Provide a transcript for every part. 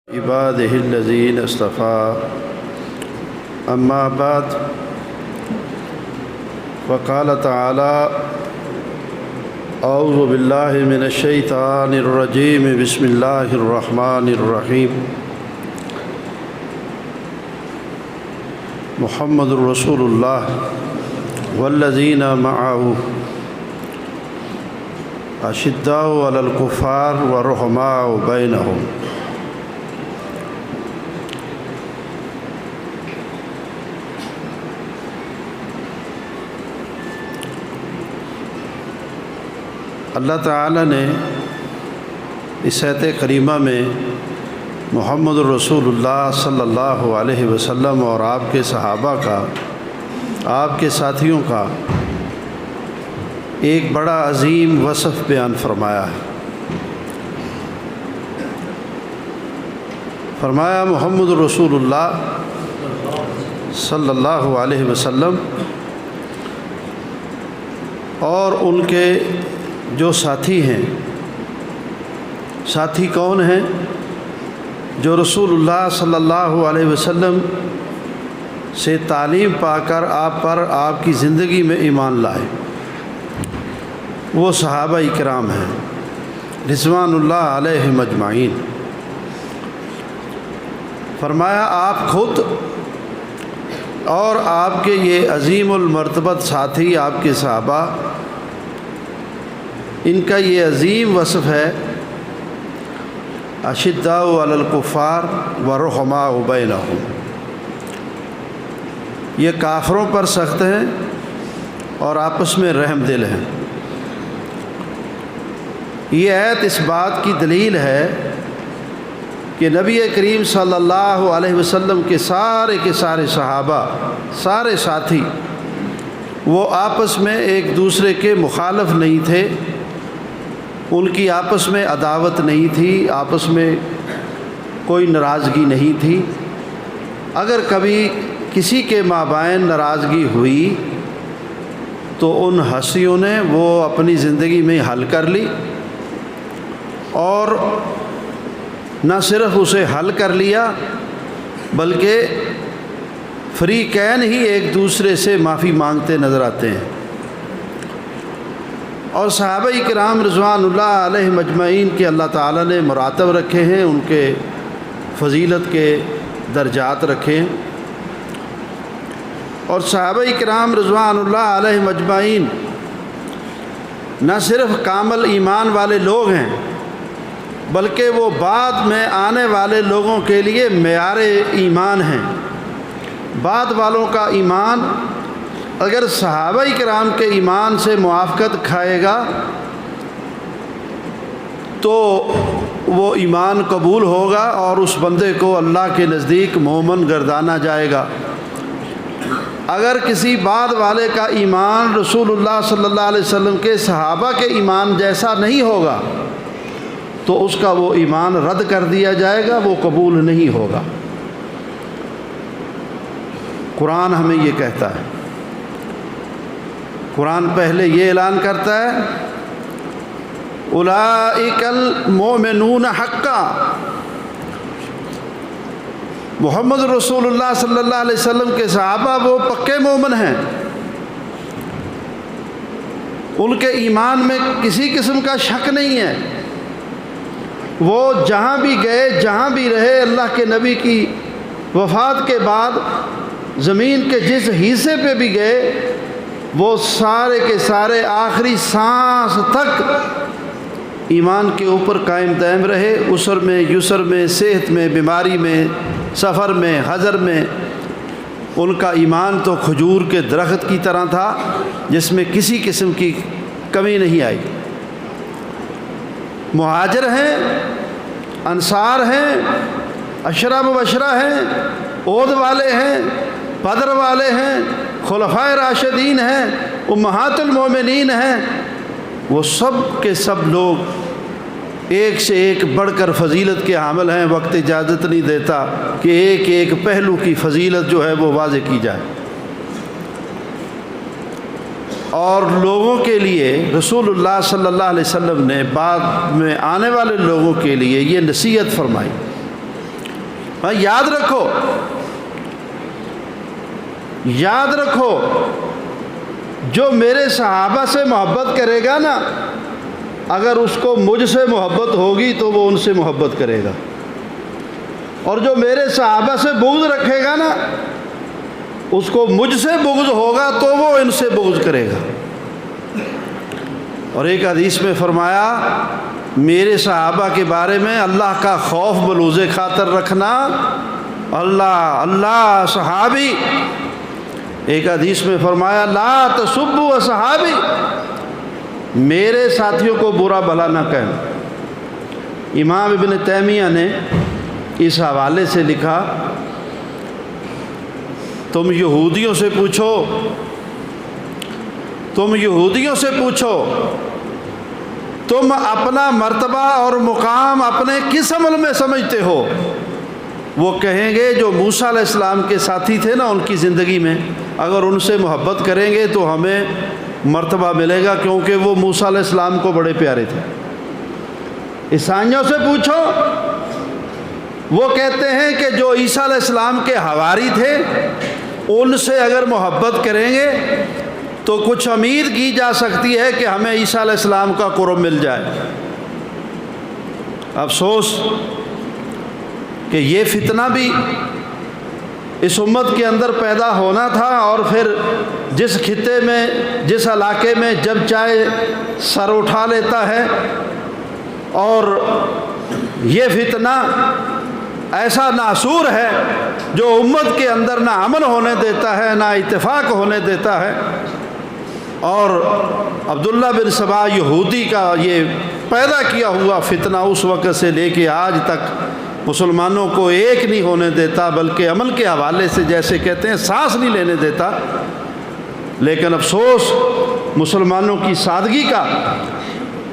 عباده الذين اصطفى أما بعد فقال تعالى أعوذ بالله من الشيطان الرجيم بسم الله الرحمن الرحيم محمد رسول الله والذين معه أشداء على الكفار ورحماء بينهم اللہ تعالیٰ نے اس آیت کریمہ میں محمد رسول اللہ صلی اللہ علیہ وسلم اور آپ کے صحابہ کا، آپ کے ساتھیوں کا ایک بڑا عظیم وصف بیان فرمایا ہے۔ فرمایا محمد رسول اللہ صلی اللہ علیہ وسلم اور ان کے جو ساتھی ہیں، ساتھی کون ہیں؟ جو رسول اللہ صلی اللہ علیہ وسلم سے تعلیم پا کر آپ پر، آپ کی زندگی میں ایمان لائے، وہ صحابہ کرام ہیں رضوان اللہ علیہم اجمعین۔ فرمایا آپ خود اور آپ کے یہ عظیم المرتبت ساتھی، آپ کے صحابہ، ان کا یہ عظیم وصف ہے، اشداء علی الکفار ورحماء بینہم، یہ کافروں پر سخت ہیں اور آپس میں رحم دل ہیں۔ یہ آیت اس بات کی دلیل ہے کہ نبی کریم صلی اللہ علیہ وسلم کے سارے صحابہ، سارے ساتھی، وہ آپس میں ایک دوسرے کے مخالف نہیں تھے، ان کی آپس میں عداوت نہیں تھی، آپس میں کوئی ناراضگی نہیں تھی۔ اگر کبھی کسی کے مابین ناراضگی ہوئی تو ان ہستیوں نے وہ اپنی زندگی میں حل کر لی، اور نہ صرف اسے حل کر لیا بلکہ فریقین ہی ایک دوسرے سے معافی مانگتے نظر آتے ہیں۔ اور صحابہ کرام رضوان اللہ علیہم اجمعین کے اللہ تعالیٰ نے مراتب رکھے ہیں، ان کے فضیلت کے درجات رکھے ہیں، اور صحابہ کرام رضوان اللہ علیہم اجمعین نہ صرف کامل ایمان والے لوگ ہیں بلکہ وہ بعد میں آنے والے لوگوں کے لیے معیار ایمان ہیں۔ بعد والوں کا ایمان اگر صحابہ کرام کے ایمان سے موافقت کھائے گا تو وہ ایمان قبول ہوگا اور اس بندے کو اللہ کے نزدیک مومن گردانا جائے گا۔ اگر کسی بعد والے کا ایمان رسول اللہ صلی اللہ علیہ وسلم کے صحابہ کے ایمان جیسا نہیں ہوگا تو اس کا وہ ایمان رد کر دیا جائے گا، وہ قبول نہیں ہوگا۔ قرآن ہمیں یہ کہتا ہے، قرآن پہلے یہ اعلان کرتا ہے اولئک المؤمنون حقا، محمد رسول اللہ صلی اللہ علیہ وسلم کے صحابہ وہ پکے مومن ہیں، ان کے ایمان میں کسی قسم کا شک نہیں ہے۔ وہ جہاں بھی گئے، جہاں بھی رہے، اللہ کے نبی کی وفات کے بعد زمین کے جس حصے پہ بھی گئے، وہ سارے کے سارے آخری سانس تک ایمان کے اوپر قائم دائم رہے، عسر میں، یسر میں، صحت میں، بیماری میں، سفر میں، حضر میں۔ ان کا ایمان تو کھجور کے درخت کی طرح تھا جس میں کسی قسم کی کمی نہیں آئی۔ مہاجر ہیں، انصار ہیں، عشرہ مبشرہ ہیں، عہد والے ہیں، بدر والے ہیں، خلفائے راشدین ہیں، امہات المومنین ہیں، وہ سب کے سب لوگ ایک سے ایک بڑھ کر فضیلت کے حامل ہیں۔ وقت اجازت نہیں دیتا کہ ایک ایک پہلو کی فضیلت جو ہے وہ واضح کی جائے۔ اور لوگوں کے لیے رسول اللہ صلی اللہ علیہ وسلم نے بعد میں آنے والے لوگوں کے لیے یہ نصیحت فرمائی ہاں، یاد رکھو جو میرے صحابہ سے محبت کرے گا نا، اگر اس کو مجھ سے محبت ہوگی تو وہ ان سے محبت کرے گا، اور جو میرے صحابہ سے بغض رکھے گا نا، اس کو مجھ سے بغض ہوگا تو وہ ان سے بغض کرے گا۔ اور ایک حدیث میں فرمایا میرے صحابہ کے بارے میں اللہ کا خوف بلوز خاطر رکھنا، اللہ صحابی۔ ایک حدیث میں فرمایا لا تسبوا اصحابی، میرے ساتھیوں کو برا بھلا نہ کہنا۔ امام ابن تیمیہ نے اس حوالے سے لکھا تم یہودیوں سے پوچھو تم اپنا مرتبہ اور مقام اپنے کس عمل میں سمجھتے ہو؟ وہ کہیں گے جو موسیٰ علیہ السلام کے ساتھی تھے نا ان کی زندگی میں، اگر ان سے محبت کریں گے تو ہمیں مرتبہ ملے گا، کیونکہ وہ موسیٰ علیہ السلام کو بڑے پیارے تھے۔ عیسائیوں سے پوچھو، وہ کہتے ہیں کہ جو عیسیٰ علیہ السلام کے حواری تھے ان سے اگر محبت کریں گے تو کچھ امید کی جا سکتی ہے کہ ہمیں عیسیٰ علیہ السلام کا قرب مل جائے۔ افسوس کہ یہ فتنہ بھی اس امت کے اندر پیدا ہونا تھا، اور پھر جس خطے میں جس علاقے میں جب چاہے سر اٹھا لیتا ہے، اور یہ فتنہ ایسا ناسور ہے جو امت کے اندر نہ امن ہونے دیتا ہے نہ اتفاق ہونے دیتا ہے۔ اور عبداللہ بن سبا یہودی کا یہ پیدا کیا ہوا فتنہ اس وقت سے لے کے آج تک مسلمانوں کو ایک نہیں ہونے دیتا، بلکہ عمل کے حوالے سے جیسے کہتے ہیں سانس نہیں لینے دیتا۔ لیکن افسوس مسلمانوں کی سادگی کا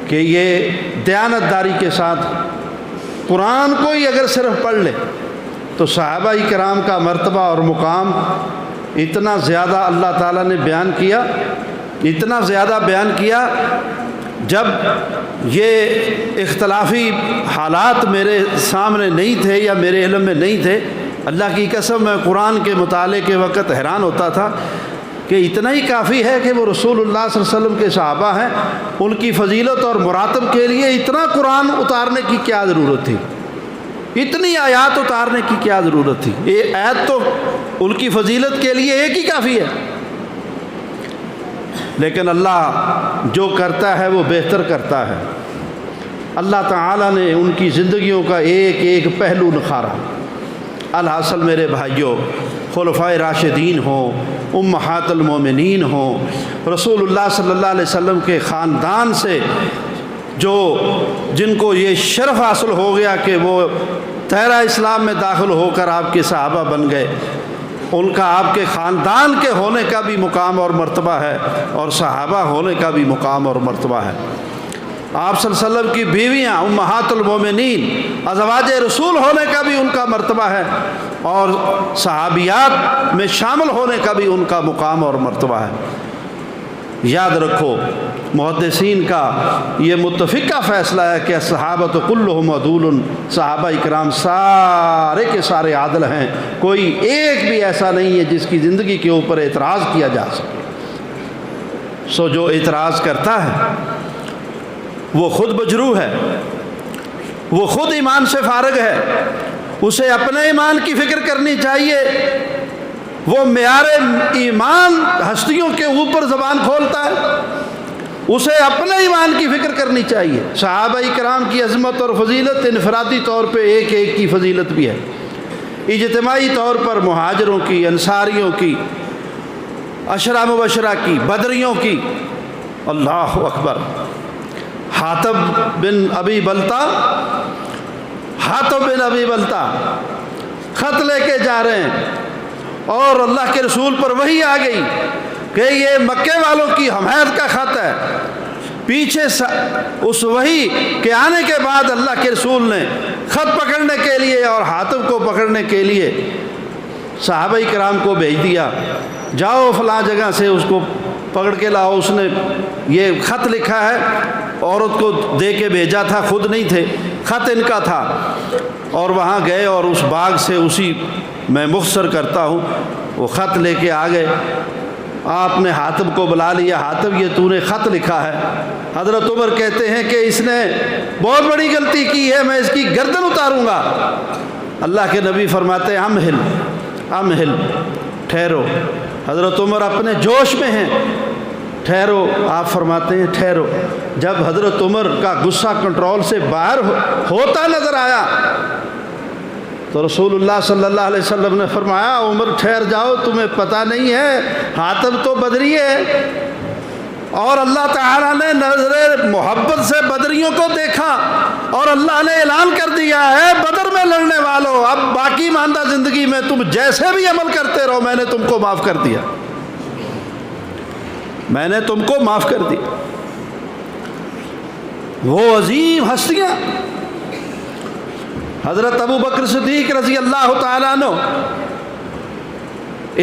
کہ یہ دیانتداری کے ساتھ قرآن کو ہی اگر صرف پڑھ لے تو صحابہ کرام کا مرتبہ اور مقام اتنا زیادہ اللہ تعالیٰ نے بیان کیا، اتنا زیادہ بیان کیا۔ جب یہ اختلافی حالات میرے سامنے نہیں تھے یا میرے علم میں نہیں تھے، اللہ کی قسم میں قرآن کے مطالعے کے وقت حیران ہوتا تھا کہ اتنا ہی کافی ہے کہ وہ رسول اللہ صلی اللہ علیہ وسلم کے صحابہ ہیں، ان کی فضیلت اور مراتب کے لیے اتنا قرآن اتارنے کی کیا ضرورت تھی، اتنی آیات اتارنے کی کیا ضرورت تھی؟ یہ آیت تو ان کی فضیلت کے لیے ایک ہی کافی ہے۔ لیکن اللہ جو کرتا ہے وہ بہتر کرتا ہے۔ اللہ تعالیٰ نے ان کی زندگیوں کا ایک ایک پہلو نکھارا۔ الحاصل میرے بھائیوں، خلفائے راشدین ہوں، امہات المومنین ہوں، رسول اللہ صلی اللہ علیہ وسلم کے خاندان سے جن کو یہ شرف حاصل ہو گیا کہ وہ دائرہ اسلام میں داخل ہو کر آپ کے صحابہ بن گئے، ان کا آپ کے خاندان کے ہونے کا بھی مقام اور مرتبہ ہے، اور صحابہ ہونے کا بھی مقام اور مرتبہ ہے۔ آپ صلی اللہ علیہ وسلم کی بیویاں امہات المومنین ازواج رسول ہونے کا بھی ان کا مرتبہ ہے، اور صحابیات میں شامل ہونے کا بھی ان کا مقام اور مرتبہ ہے۔ یاد رکھو محدثین کا یہ متفقہ فیصلہ ہے کہ صحابۃ کلہم عدول، صحابہ اکرام سارے کے سارے عادل ہیں، کوئی ایک بھی ایسا نہیں ہے جس کی زندگی کے اوپر اعتراض کیا جا سکے۔ سو جو اعتراض کرتا ہے وہ خود مجروح ہے، وہ خود ایمان سے فارغ ہے، اسے اپنے ایمان کی فکر کرنی چاہیے۔ وہ معیار ایمان ہستیوں کے اوپر زبان کھولتا ہے، اسے اپنے ایمان کی فکر کرنی چاہیے۔ صحابہ کرام کی عظمت اور فضیلت انفرادی طور پہ ایک ایک کی فضیلت بھی ہے، اجتماعی طور پر مہاجروں کی، انصاریوں کی، عشرہ مبشرہ کی، بدریوں کی۔ اللہ اکبر! حاتب بن ابی بلتا خط لے کے جا رہے ہیں، اور اللہ کے رسول پر وحی آ گئی کہ یہ مکے والوں کی حمایت کا خط ہے۔ پیچھے اس وحی کے آنے کے بعد اللہ کے رسول نے خط پکڑنے کے لیے اور حاتب کو پکڑنے کے لیے صحابہ کرام کو بھیج دیا، جاؤ فلاں جگہ سے اس کو پکڑ کے لاؤ۔ اس نے یہ خط لکھا ہے، عورت کو دے کے بھیجا تھا، خود نہیں تھے، خط ان کا تھا، اور وہاں گئے اور اس باغ سے، اسی میں مختصر کرتا ہوں، وہ خط لے کے آ گئے۔ آپ نے حاتب کو بلا لیا، حاتب یہ تو نے خط لکھا ہے۔ حضرت عمر کہتے ہیں کہ اس نے بہت بڑی غلطی کی ہے، میں اس کی گردن اتاروں گا۔ اللہ کے نبی فرماتے ہیں امہل، ٹھہرو۔ حضرت عمر اپنے جوش میں ہیں، ٹھہرو۔ آپ فرماتے ہیں ٹھہرو۔ جب حضرت عمر کا غصہ کنٹرول سے باہر ہوتا نظر آیا تو رسول اللہ صلی اللہ علیہ وسلم نے فرمایا عمر ٹھہر جاؤ، تمہیں پتہ نہیں ہے حاتب تو بدری ہے، اور اللہ تعالیٰ نے نظر محبت سے بدریوں کو دیکھا اور اللہ نے اعلان کر دیا ہے بدر میں لڑنے والوں، اب باقی ماندہ زندگی میں تم جیسے بھی عمل کرتے رہو، میں نے تم کو معاف کر دیا، میں نے تم کو معاف کر دیا۔ وہ عظیم ہستیاں، حضرت ابو بکر صدیق رضی اللہ تعالیٰ عنہ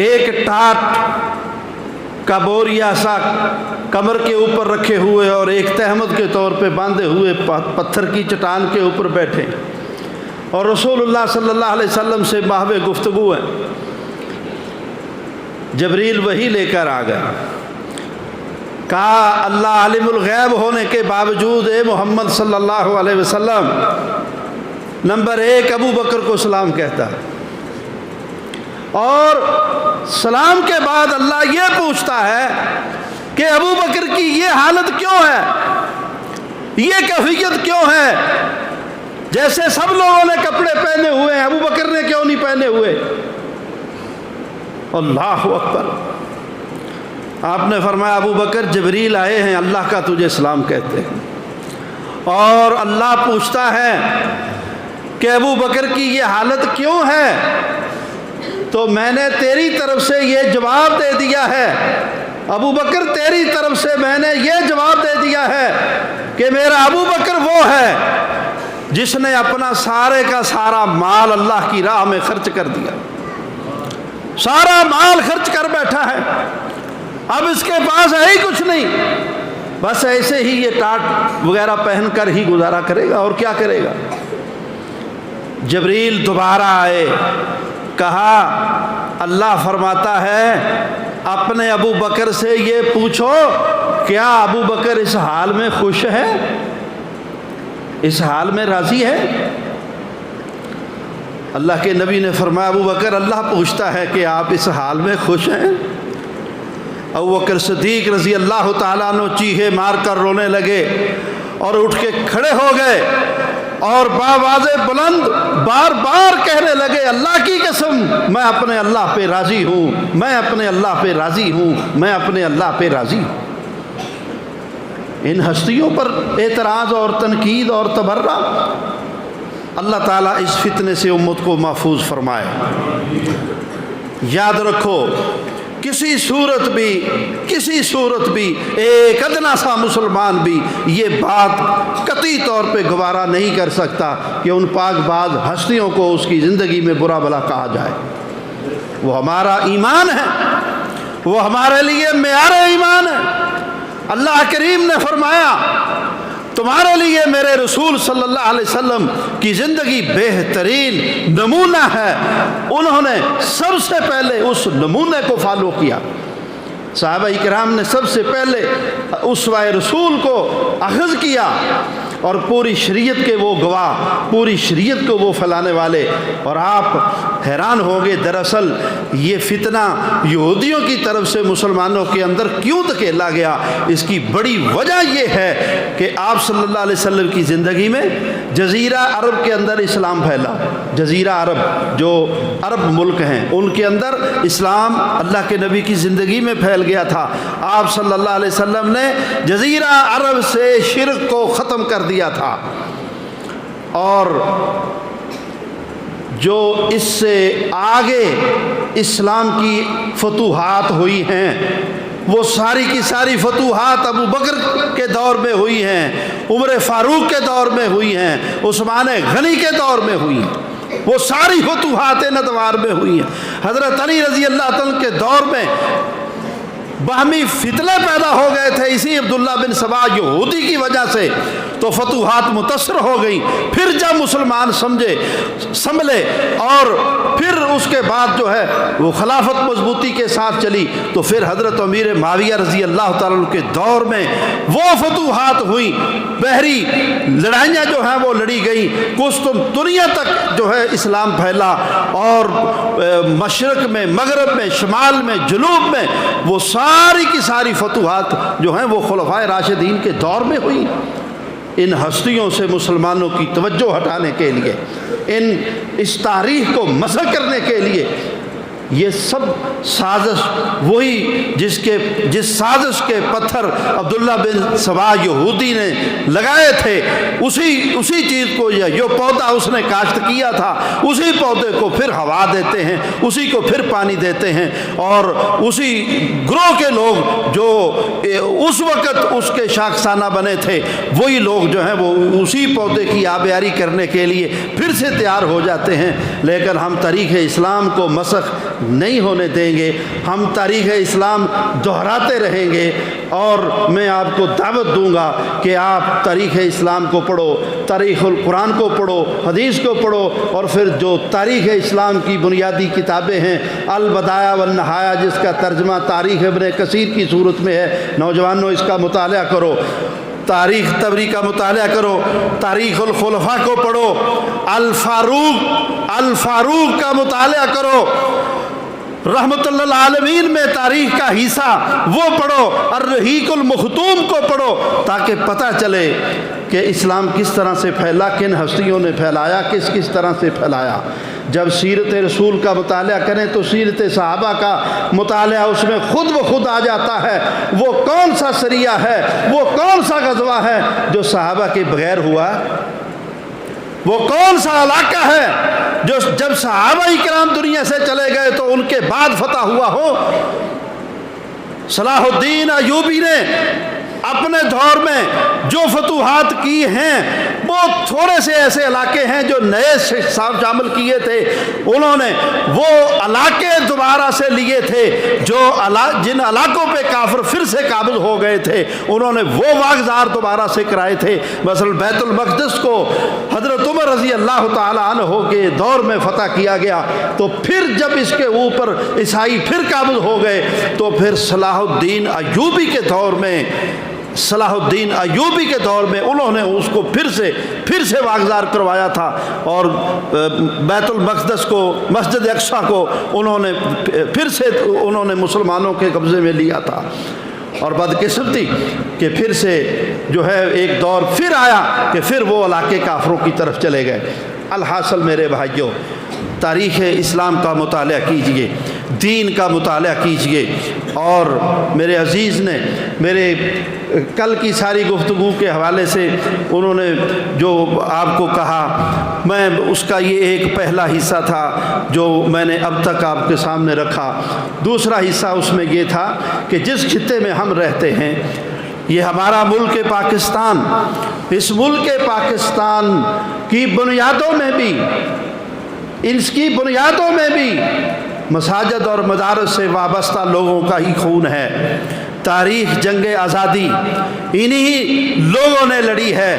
ایک ٹاٹ کا بوریا سا کمر کے اوپر رکھے ہوئے اور ایک تہمت کے طور پہ باندھے ہوئے پتھر کی چٹان کے اوپر بیٹھے، اور رسول اللہ صلی اللہ علیہ وسلم سے باہم گفتگو ہے۔ جبریل وحی لے کر آ گئے، کہا اللہ عالم الغیب ہونے کے باوجود اے محمد صلی اللہ علیہ وسلم نمبر 1 ابو بکر کو سلام کہتا ہے، اور سلام کے بعد اللہ یہ پوچھتا ہے کہ ابو بکر کی یہ حالت کیوں ہے، یہ کیفیت کیوں ہے، جیسے سب لوگوں نے کپڑے پہنے ہوئے ہیں ابو بکر نے کیوں نہیں پہنے ہوئے؟ اللہ اکبر۔ آپ نے فرمایا ابو بکر جبریل آئے ہیں، اللہ کا تجھے سلام کہتے ہیں، اور اللہ پوچھتا ہے کہ ابو بکر کی یہ حالت کیوں ہے، تو میں نے تیری طرف سے یہ جواب دے دیا ہے، ابو بکر تیری طرف سے میں نے یہ جواب دے دیا ہے کہ میرا ابو بکر وہ ہے جس نے اپنا سارے کا سارا مال اللہ کی راہ میں خرچ کر دیا، سارا مال خرچ کر بیٹھا ہے، اب اس کے پاس ہے ہی کچھ نہیں، بس ایسے ہی یہ ٹاٹ وغیرہ پہن کر ہی گزارا کرے گا، اور کیا کرے گا۔ جبریل دوبارہ آئے، کہا اللہ فرماتا ہے اپنے ابو بکر سے یہ پوچھو کیا ابو بکر اس حال میں خوش ہے، اس حال میں راضی ہے؟ اللہ کے نبی نے فرمایا ابو بکر اللہ پوچھتا ہے کہ آپ اس حال میں خوش ہیں؟ ابو بکر صدیق رضی اللہ تعالیٰ عنہ چیخے مار کر رونے لگے اور اٹھ کے کھڑے ہو گئے اور بآواز بلند بار بار کہنے لگے اللہ کی قسم میں اپنے اللہ پہ راضی ہوں، میں اپنے اللہ پہ راضی ہوں، میں اپنے اللہ پہ راضی ہوں۔ ان ہستیوں پر اعتراض اور تنقید اور تبرہ، اللہ تعالیٰ اس فتنے سے امت کو محفوظ فرمائے۔ یاد رکھو کسی صورت بھی ایک ادنا سا مسلمان بھی یہ بات قطعی طور پہ گوارا نہیں کر سکتا کہ ان پاک باز ہستیوں کو اس کی زندگی میں برا بھلا کہا جائے۔ وہ ہمارا ایمان ہے، وہ ہمارے لیے معیار ایمان ہے۔ اللہ کریم نے فرمایا تمہارے لیے میرے رسول صلی اللہ علیہ وسلم کی زندگی بہترین نمونہ ہے، انہوں نے سب سے پہلے اس نمونے کو فالو کیا۔ صحابہ کرام نے سب سے پہلے اسوہ رسول کو اخذ کیا اور پوری شریعت کے وہ گواہ، پوری شریعت کو وہ پھیلانے والے۔ اور آپ حیران ہوں گے دراصل یہ فتنہ یہودیوں کی طرف سے مسلمانوں کے اندر کیوں دھکیلا گیا؟ اس کی بڑی وجہ یہ ہے کہ آپ صلی اللہ علیہ وسلم کی زندگی میں جزیرہ عرب کے اندر اسلام پھیلا۔ جزیرہ عرب جو عرب ملک ہیں ان کے اندر اسلام اللہ کے نبی کی زندگی میں پھیل گیا تھا۔ آپ صلی اللہ علیہ وسلم نے جزیرہ عرب سے شرک کو ختم کر دیا تھا، اور جو اس سے آگے اسلام کی فتوحات ہوئی ہیں وہ ساری کی ساری فتوحات ابو بکر کے دور میں ہوئی ہیں، عمر فاروق کے دور میں ہوئی ہیں، عثمان غنی کے دور میں ہوئی ہیں، وہ ساری فتوحات ندوار میں ہوئی ہیں۔ حضرت علی رضی اللہ عنہ کے دور میں باہمی فتنے پیدا ہو گئے تھے اسی عبداللہ بن سبا یہودی کی وجہ سے، تو فتوحات متاثر ہو گئیں۔ پھر جب مسلمان سنبھلے اور پھر اس کے بعد جو ہے وہ خلافت مضبوطی کے ساتھ چلی، تو پھر حضرت امیر معاویہ رضی اللہ تعالیٰ عنہ کے دور میں وہ فتوحات ہوئیں، بحری لڑائیاں جو ہیں وہ لڑی گئیں، دنیا تک جو ہے اسلام پھیلا، اور مشرق میں، مغرب میں، شمال میں، جنوب میں وہ ساری کی ساری فتوحات جو ہیں وہ خلفائے راشدین کے دور میں ہوئی۔ ان ہستیوں سے مسلمانوں کی توجہ ہٹانے کے لیے، اس تاریخ کو مسخ کرنے کے لیے، یہ سب سازش وہی جس سازش کے پتھر عبداللہ بن سبا یہودی نے لگائے تھے، اسی چیز کو جو پودا اس نے کاشت کیا تھا، اسی پودے کو پھر ہوا دیتے ہیں، اسی کو پھر پانی دیتے ہیں، اور اسی گروہ کے لوگ جو اس وقت اس کے شاخسانہ بنے تھے، وہی لوگ جو ہیں وہ اسی پودے کی آبیاری کرنے کے لیے پھر سے تیار ہو جاتے ہیں۔ لیکن ہم تاریخ اسلام کو مسخ نہیں ہونے دیں گے، ہم تاریخ اسلام دہراتے رہیں گے، اور میں آپ کو دعوت دوں گا کہ آپ تاریخ اسلام کو پڑھو، تاریخ القرآن کو پڑھو، حدیث کو پڑھو، اور پھر جو تاریخ اسلام کی بنیادی کتابیں ہیں، البدایہ والنہایہ جس کا ترجمہ تاریخ ابن کثیر کی صورت میں ہے، نوجوانوں اس کا مطالعہ کرو، تاریخ طبری کا مطالعہ کرو، تاریخ الخلفاء کو پڑھو، الفاروق کا مطالعہ کرو، رحمت اللہ العالمین میں تاریخ کا حصہ وہ پڑھو، الرحیق المختوم کو پڑھو، تاکہ پتہ چلے کہ اسلام کس طرح سے پھیلا، کن ہستیوں نے پھیلایا، کس طرح سے پھیلایا۔ جب سیرت رسول کا مطالعہ کریں تو سیرت صحابہ کا مطالعہ اس میں خود بخود آ جاتا ہے، وہ کون سا سریہ ہے، وہ کون سا غزوہ ہے جو صحابہ کے بغیر ہوا، وہ کون سا علاقہ ہے جو جب صحابہ اکرام دنیا سے چلے گئے تو ان کے بعد فتح ہوا ہو۔ صلاح الدین ایوبی نے اپنے دور میں جو فتوحات کی ہیں وہ تھوڑے سے ایسے علاقے ہیں جو نئے شامل کیے تھے، انہوں نے وہ علاقے دوبارہ سے لیے تھے، جن علاقوں پہ کافر پھر سے قابض ہو گئے تھے انہوں نے وہ واگزار دوبارہ سے کرائے تھے۔ مثلا بیت المقدس کو حضرت عمر رضی اللہ تعالیٰ عنہ کے دور میں فتح کیا گیا، تو پھر جب اس کے اوپر عیسائی پھر قابض ہو گئے تو پھر صلاح الدین ایوبی کے دور میں انہوں نے اس کو پھر سے واگزار کروایا تھا، اور بیت المقدس کو، مسجد اقصیٰ کو انہوں نے مسلمانوں کے قبضے میں لیا تھا۔ اور بدقسمتی کہ پھر سے جو ہے ایک دور پھر آیا کہ پھر وہ علاقے کافروں کی طرف چلے گئے۔ الحاصل میرے بھائیوں، تاریخ اسلام کا مطالعہ کیجئے، دین کا مطالعہ کیجئے، اور میرے عزیز نے میرے کل کی ساری گفتگو کے حوالے سے انہوں نے جو آپ کو کہا، میں اس کا یہ ایک پہلا حصہ تھا جو میں نے اب تک آپ کے سامنے رکھا۔ دوسرا حصہ اس میں یہ تھا کہ جس خطے میں ہم رہتے ہیں، یہ ہمارا ملک پاکستان، اس ملک پاکستان کی بنیادوں میں بھی مساجد اور مدارس سے وابستہ لوگوں کا ہی خون ہے۔ تاریخ جنگ آزادی انہی لوگوں نے لڑی ہے،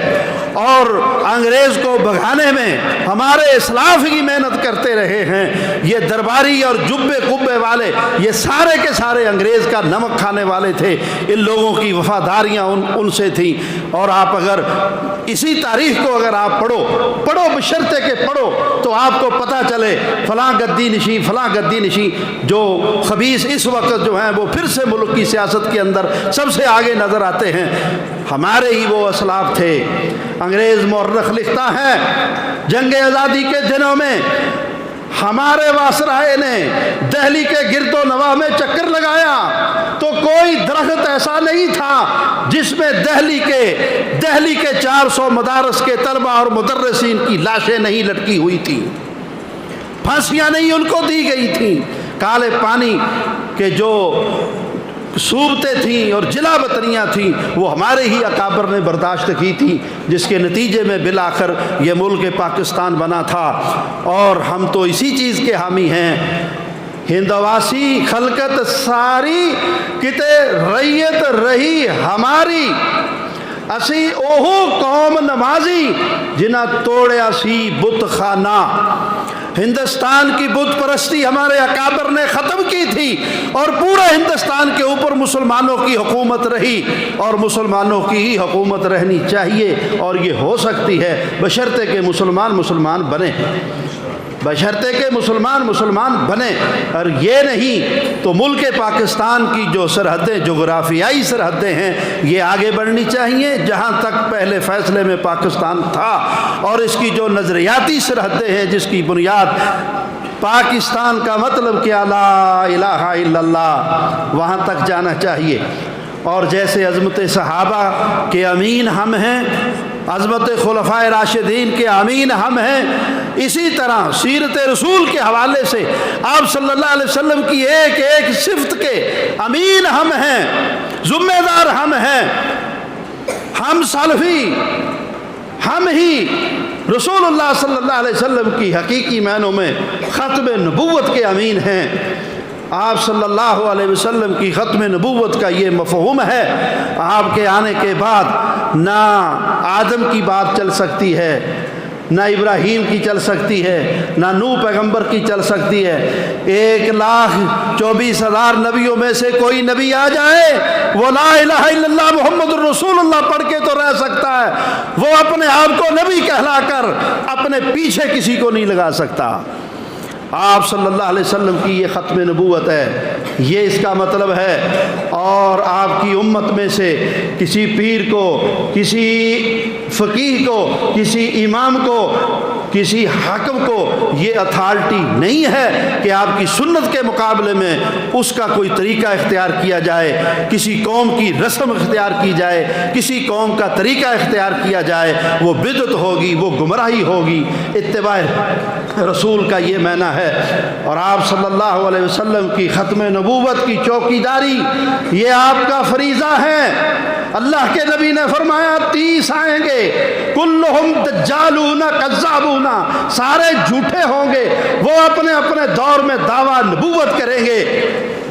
اور انگریز کو بھگانے میں ہمارے اسلاف کی محنت کرتے رہے ہیں۔ یہ درباری اور جبے قبے والے، یہ سارے کے سارے انگریز کا نمک کھانے والے تھے، ان لوگوں کی وفاداریاں ان سے تھیں۔ اور آپ اگر اسی تاریخ کو اگر آپ پڑھو بشرطے کہ پڑھو، تو آپ کو پتہ چلے فلاں گدی نشین جو خبیث اس وقت جو ہیں وہ پھر سے ملک کی سیاست کے اندر سب سے آگے نظر آتے ہیں، ہمارے ہی وہ اسلاف تھے۔ انگریز مورخ لکھتا ہے، جنگ آزادی کے دنوں میں ہمارے واسرائے نے دہلی کے گرد و نواح میں چکر لگایا تو کوئی درخت ایسا نہیں تھا جس میں دہلی کے 400 مدارس کے طلبہ اور مدرسین کی لاشیں نہیں لٹکی ہوئی تھیں، پھانسیاں نہیں ان کو دی گئی تھیں۔ کالے پانی کے جو صورتیں تھیں اور جلا وطنیاں تھیں وہ ہمارے ہی اکابر نے برداشت کی تھی، جس کے نتیجے میں بالآخر یہ ملک پاکستان بنا تھا۔ اور ہم تو اسی چیز کے حامی ہیں ہندواسی خلقت ساری کتے ریت رہی ہماری، اسی اوہو قوم نمازی جنہ توڑیا سی بت خانہ۔ ہندوستان کی بت پرستی ہمارے اکابر نے ختم کی تھی اور پورا ہندوستان کے اوپر مسلمانوں کی حکومت رہی، اور مسلمانوں کی ہی حکومت رہنی چاہیے، اور یہ ہو سکتی ہے بشرطے کہ مسلمان بنے، بشرطے کہ مسلمان بنے۔ اور یہ نہیں تو ملک پاکستان کی جو سرحدیں، جغرافیائی سرحدیں ہیں، یہ آگے بڑھنی چاہیے جہاں تک پہلے فیصلے میں پاکستان تھا، اور اس کی جو نظریاتی سرحدیں ہیں جس کی بنیاد پاکستان کا مطلب کیا، لا الہ الا اللہ، وہاں تک جانا چاہیے۔ اور جیسے عظمت صحابہ کے امین ہم ہیں، عظمت خلفائے راشدین کے امین ہم ہیں، اسی طرح سیرت رسول کے حوالے سے آپ صلی اللہ علیہ وسلم کی ایک ایک صفت کے امین ہم ہیں، ذمہ دار ہم ہیں۔ ہم سلفی، ہم ہی رسول اللہ صلی اللہ علیہ وسلم کی حقیقی معنوں میں ختم نبوت کے امین ہیں۔ آپ صلی اللہ علیہ وسلم کی ختم نبوت کا یہ مفہوم ہے، آپ کے آنے کے بعد نہ آدم کی بات چل سکتی ہے، نہ ابراہیم کی چل سکتی ہے، نہ نوح پیغمبر کی چل سکتی ہے۔ 1,24,000 نبیوں میں سے کوئی نبی آ جائے، وہ لا الہ الا اللہ محمد الرسول اللہ پڑھ کے تو رہ سکتا ہے، وہ اپنے آپ کو نبی کہلا کر اپنے پیچھے کسی کو نہیں لگا سکتا۔ آپ صلی اللہ علیہ وسلم کی یہ ختم نبوت ہے، یہ اس کا مطلب ہے۔ اور آپ کی امت میں سے کسی پیر کو، کسی فقیہ کو، کسی امام کو، کسی حاکم کو یہ اتھارٹی نہیں ہے کہ آپ کی سنت کے مقابلے میں اس کا کوئی طریقہ اختیار کیا جائے، کسی قوم کی رسم اختیار کی جائے، کسی قوم کا طریقہ اختیار کیا جائے، وہ بدعت ہوگی، وہ گمراہی ہوگی۔ اتباع رسول کا یہ معنی ہے۔ اور آپ صلی اللہ علیہ وسلم کی ختم نبوت کی چوکیداری یہ آپ کا فریضہ ہے۔ اللہ کے نبی نے فرمایا 30 آئیں گے، کلہم دجالون کذابون، سارے جھوٹے ہوں گے، وہ اپنے اپنے دور میں دعویٰ نبوت کریں گے۔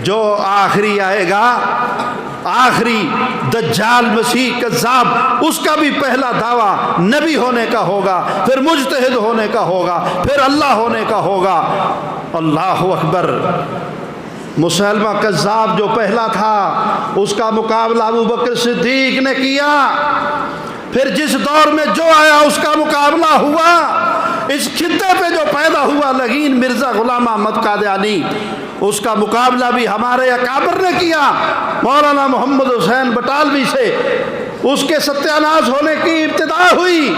جو آخری آئے گا، آخری دجال مسیح کذاب، اس کا بھی پہلا دعویٰ نبی ہونے کا ہوگا، پھر مجتہد ہونے کا ہوگا، پھر اللہ ہونے کا ہوگا۔ اللہ اکبر۔ مسلمہ کذاب جو پہلا تھا، اس کا مقابلہ ابو بکر صدیق نے کیا، پھر جس دور میں جو آیا اس کا مقابلہ ہوا۔ اس خطے پہ جو پیدا ہوا لگین مرزا غلام احمد قادیانی، اس کا مقابلہ بھی ہمارے اکابر نے کیا، مولانا محمد حسین بٹالوی سے اس کے ستیہ ناز ہونے کی ابتدا ہوئی،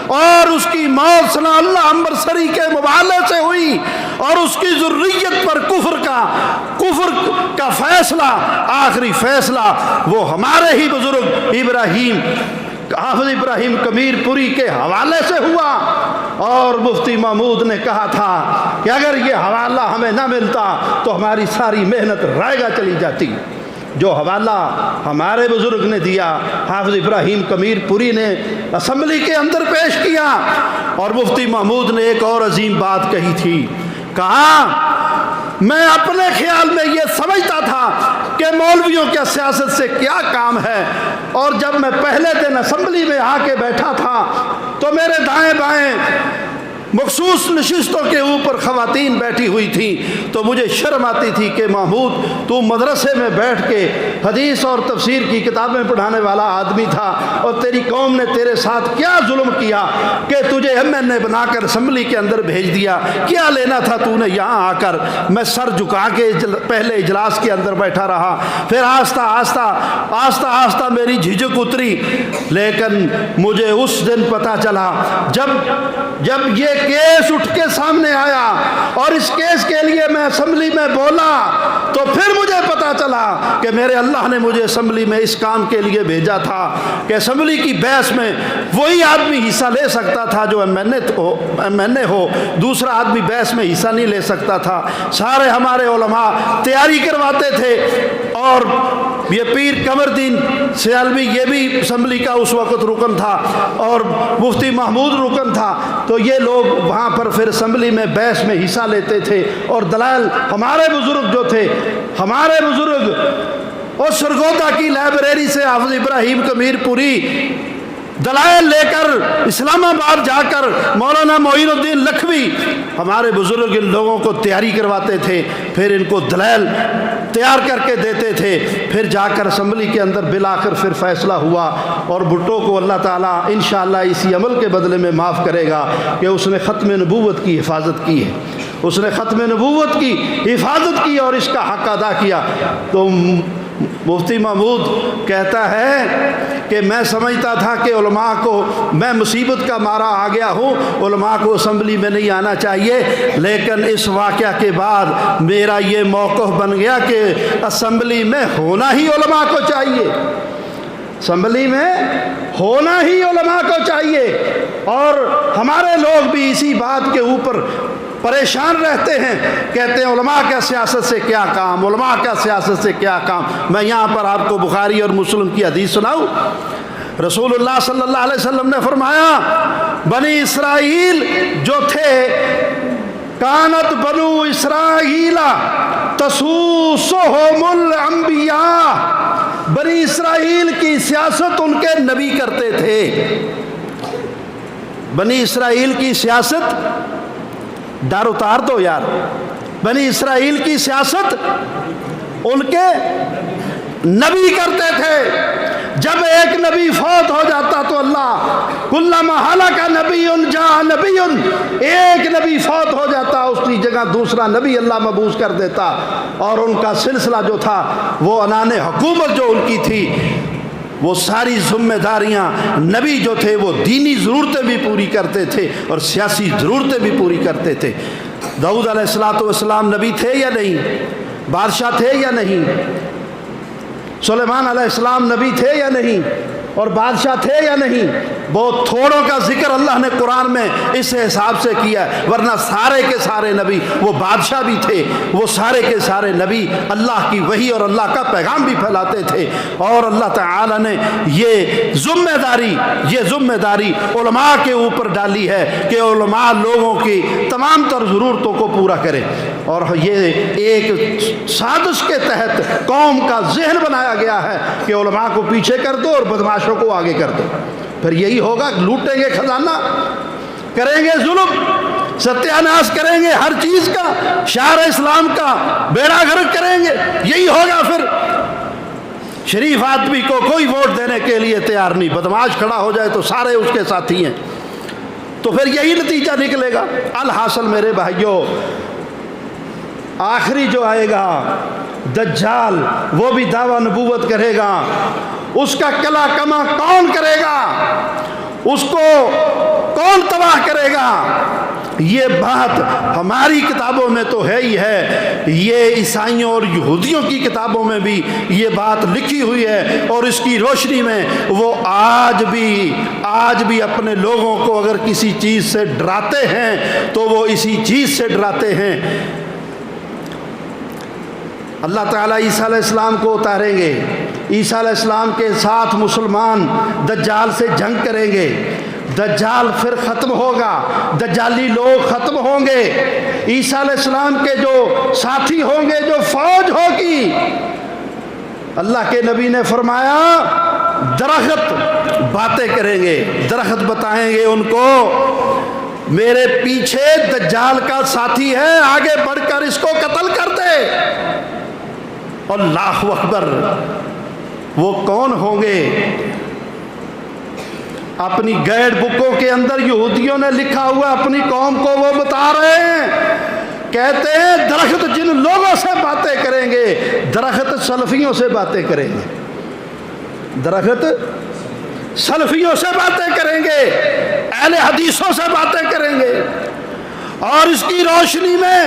اور اس کی موت ثنا اللہ امبرسری کے مبالغے سے ہوئی، اور اس کی ذریت پر کفر کا فیصلہ، آخری فیصلہ وہ ہمارے ہی بزرگ ابراہیم، حافظ ابراہیم کمیر پوری کے حوالے سے ہوا۔ اور مفتی محمود نے کہا تھا کہ اگر یہ حوالہ ہمیں نہ ملتا تو ہماری ساری محنت رائے گا چلی جاتی۔ جو حوالہ ہمارے بزرگ نے دیا، حافظ ابراہیم کمیر پوری نے اسمبلی کے اندر پیش کیا، اور مفتی محمود نے ایک اور عظیم بات کہی تھی، کہا میں اپنے خیال میں یہ سمجھتا تھا کہ مولویوں کے سیاست سے کیا کام ہے، اور جب میں پہلے دن اسمبلی میں آ کے بیٹھا تھا تو میرے دائیں بائیں مخصوص نشستوں کے اوپر خواتین بیٹھی ہوئی تھیں، تو مجھے شرم آتی تھی کہ محمود تو مدرسے میں بیٹھ کے حدیث اور تفسیر کی کتابیں پڑھانے والا آدمی تھا، اور تیری قوم نے تیرے ساتھ کیا ظلم کیا کہ تجھے MNA بنا کر اسمبلی کے اندر بھیج دیا، کیا لینا تھا تو نے یہاں آ کر؟ میں سر جھکا کے پہلے اجلاس کے اندر بیٹھا رہا، پھر آہستہ آہستہ میری جھجک اتری، لیکن مجھے اس دن پتہ چلا جب یہ کیس اٹھ کے سامنے آیا اور اس کیس کے لیے میں اسمبلی میں بولا، تو پھر مجھے پتا چلا کہ میرے اللہ نے مجھے اسمبلی میں اس کام کے لیے بھیجا تھا کہ اسمبلی کی بحث میں وہی آدمی حصہ لے سکتا تھا جو MNA ہو، دوسرا آدمی بحث میں حصہ نہیں لے سکتا تھا۔ سارے ہمارے علماء تیاری کرواتے تھے، اور یہ پیر قمر الدین سیالوی یہ بھی اسمبلی کا اس وقت رکن تھا اور مفتی محمود رکن تھا، تو یہ لوگ وہاں پر پھر اسمبلی میں بحث میں حصہ لیتے تھے اور دلائل ہمارے بزرگ جو تھے، ہمارے بزرگ اور سرگودا کی لائبریری سے حافظ ابراہیم کمیر پوری دلائل لے کر اسلام آباد جا کر مولانا معین الدین لکھوی ہمارے بزرگ ان لوگوں کو تیاری کرواتے تھے، پھر ان کو دلائل تیار کر کے دیتے تھے، پھر جا کر اسمبلی کے اندر بالآخر پھر فیصلہ ہوا اور بھٹو کو اللہ تعالیٰ انشاءاللہ اسی عمل کے بدلے میں معاف کرے گا کہ اس نے ختم نبوت کی حفاظت کی ہے، اس نے ختم نبوت کی حفاظت کی اور اس کا حق ادا کیا۔ تو مفتی محمود کہتا ہے کہ میں سمجھتا تھا کہ علماء کو، میں مصیبت کا مارا آ گیا ہوں، علماء کو اسمبلی میں نہیں آنا چاہیے، لیکن اس واقعہ کے بعد میرا یہ موقف بن گیا کہ اسمبلی میں ہونا ہی علماء کو چاہیے، اسمبلی میں ہونا ہی علماء کو چاہیے۔ اور ہمارے لوگ بھی اسی بات کے اوپر پریشان رہتے ہیں، کہتے ہیں علماء کا سیاست سے کیا کام، علماء کا سیاست سے کیا کام۔ میں یہاں پر آپ کو بخاری اور مسلم کی حدیث سناؤں، رسول اللہ صلی اللہ علیہ وسلم نے فرمایا بنی اسرائیل جو تھے، کانت بنو اسرائیل تسوسہم الانبیاء، بنی اسرائیل کی سیاست ان کے نبی کرتے تھے، بنی اسرائیل کی سیاست، ڈر اتار دو یار، بنی اسرائیل کی سیاست ان کے نبی کرتے تھے۔ جب ایک نبی فوت ہو جاتا تو اللہ کلما ہلک نبی جاء نبی، ایک نبی فوت ہو جاتا اس کی جگہ دوسرا نبی اللہ مبعوث کر دیتا، اور ان کا سلسلہ جو تھا وہ عنان حکومت جو ان کی تھی، وہ ساری ذمہ داریاں نبی جو تھے وہ دینی ضرورتیں بھی پوری کرتے تھے اور سیاسی ضرورتیں بھی پوری کرتے تھے۔ داؤد علیہ السلام نبی تھے یا نہیں؟ بادشاہ تھے یا نہیں؟ سلیمان علیہ السلام نبی تھے یا نہیں؟ اور بادشاہ تھے یا نہیں؟ بہت تھوڑوں کا ذکر اللہ نے قرآن میں اس حساب سے کیا ہے، ورنہ سارے کے سارے نبی، وہ بادشاہ بھی تھے، وہ سارے کے سارے نبی اللہ کی وحی اور اللہ کا پیغام بھی پھیلاتے تھے۔ اور اللہ تعالی نے یہ ذمہ داری علماء کے اوپر ڈالی ہے کہ علماء لوگوں کی تمام تر ضرورتوں کو پورا کرے، اور یہ ایک سازش کے تحت قوم کا ذہن بنایا گیا ہے کہ علماء کو پیچھے کر دو اور بدماشوں کو آگے کر دو، پھر یہی ہوگا، لوٹیں گے خزانہ، کریں گے ظلم، ستیاناش کریں گے ہر چیز کا، شعار اسلام کا بیڑا غرق کریں گے، یہی ہوگا۔ پھر شریف آدمی کو کوئی ووٹ دینے کے لیے تیار نہیں، بدماش کھڑا ہو جائے تو سارے اس کے ساتھی ہیں، تو پھر یہی نتیجہ نکلے گا۔ الحاصل میرے بھائیوں، آخری جو آئے گا دجال، وہ بھی دعویٰ نبوت کرے گا، اس کا کلا کما کون کرے گا، اس کو کون تباہ کرے گا، یہ بات ہماری کتابوں میں تو ہے ہی ہے، یہ عیسائیوں اور یہودیوں کی کتابوں میں بھی یہ بات لکھی ہوئی ہے، اور اس کی روشنی میں وہ آج بھی اپنے لوگوں کو اگر کسی چیز سے ڈراتے ہیں تو وہ اسی چیز سے ڈراتے ہیں۔ اللہ تعالیٰ عیسیٰ علیہ السلام کو اتاریں گے، عیسیٰ علیہ السلام کے ساتھ مسلمان دجال سے جنگ کریں گے، دجال پھر ختم ہوگا، دجالی لوگ ختم ہوں گے، عیسیٰ علیہ السلام کے جو ساتھی ہوں گے، جو فوج ہوگی، اللہ کے نبی نے فرمایا درخت باتیں کریں گے، درخت بتائیں گے ان کو میرے پیچھے دجال کا ساتھی ہے، آگے بڑھ کر اس کو قتل کر دے۔ اللہ اکبر، وہ کون ہوں گے؟ اپنی گائیڈ بکوں کے اندر یہودیوں نے لکھا ہوا اپنی قوم کو وہ بتا رہے ہیں، کہتے ہیں درخت جن لوگوں سے باتیں کریں گے، درخت سلفیوں سے باتیں کریں گے، درخت سلفیوں سے باتیں کریں گے، اہل حدیثوں سے باتیں کریں گے۔ اور اس کی روشنی میں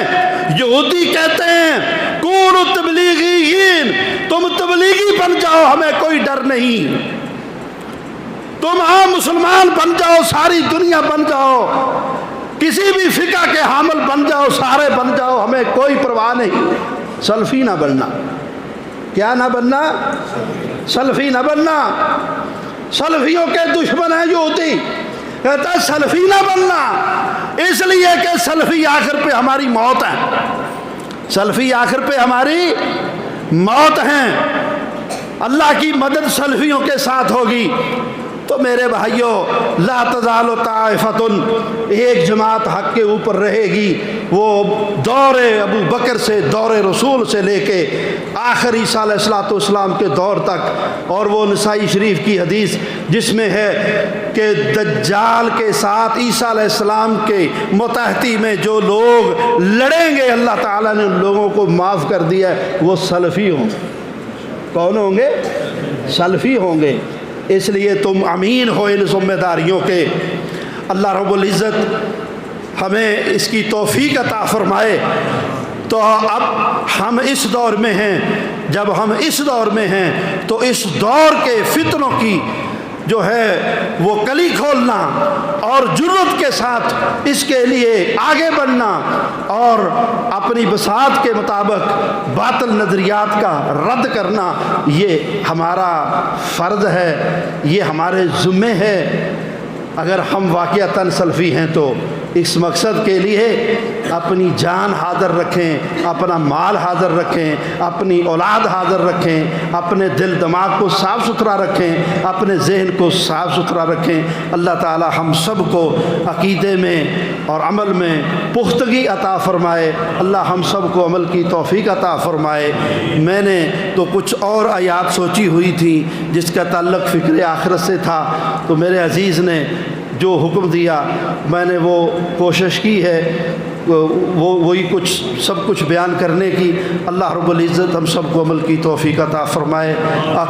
یہودی کہتے ہیں کونوا تبلیغیین، تم تبلیغی بن جاؤ، ہمیں کوئی ڈر نہیں، تم عام مسلمان بن جاؤ، ساری دنیا بن جاؤ، کسی بھی فقہ کے حامل بن جاؤ، سارے بن جاؤ، ہمیں کوئی پرواہ نہیں، سلفی نہ بننا۔ کیا نہ بننا؟ سلفی نہ بننا۔ سلفیوں کے دشمن ہیں یہودی، کہتا ہے سلفی نہ بننا، اس لیے کہ سلفی آخر پہ ہماری موت ہے، سلفی آخر پہ ہماری موت ہیں، اللہ کی مدد سلفیوں کے ساتھ ہوگی۔ تو میرے بھائیوں، لا تزال طائفۃ، ایک جماعت حق کے اوپر رہے گی، وہ دور ابو بکر سے، دور رسول سے لے کے آخر عیسیٰ علیہ السلام کے دور تک۔ اور وہ نسائی شریف کی حدیث جس میں ہے کہ دجال کے ساتھ عیسیٰ علیہ السلام کے متحدی میں جو لوگ لڑیں گے، اللہ تعالیٰ نے ان لوگوں کو معاف کر دیا ہے، وہ سلفی ہوں۔ کون ہوں گے؟ سلفی ہوں گے۔ اس لیے تم امین ہو ان ذمہ داریوں کے۔ اللہ رب العزت ہمیں اس کی توفیق عطا فرمائے۔ تو اب ہم اس دور میں ہیں، جب ہم اس دور میں ہیں تو اس دور کے فتنوں کی جو ہے وہ کلی کھولنا اور جرأت کے ساتھ اس کے لیے آگے بڑھنا اور اپنی بساط کے مطابق باطل نظریات کا رد کرنا، یہ ہمارا فرض ہے، یہ ہمارے ذمے ہے۔ اگر ہم واقعتاً سلفی ہیں تو اس مقصد کے لیے اپنی جان حاضر رکھیں، اپنا مال حاضر رکھیں، اپنی اولاد حاضر رکھیں، اپنے دل دماغ کو صاف ستھرا رکھیں، اپنے ذہن کو صاف ستھرا رکھیں۔ اللہ تعالی ہم سب کو عقیدے میں اور عمل میں پختگی عطا فرمائے۔ اللہ ہم سب کو عمل کی توفیق عطا فرمائے۔ میں نے تو کچھ اور آیات سوچی ہوئی تھی جس کا تعلق فکر آخرت سے تھا، تو میرے عزیز نے جو حکم دیا میں نے وہ کوشش کی ہے، وہی سب کچھ بیان کرنے کی۔ اللہ رب العزت ہم سب کو عمل کی توفیق عطا فرمائے۔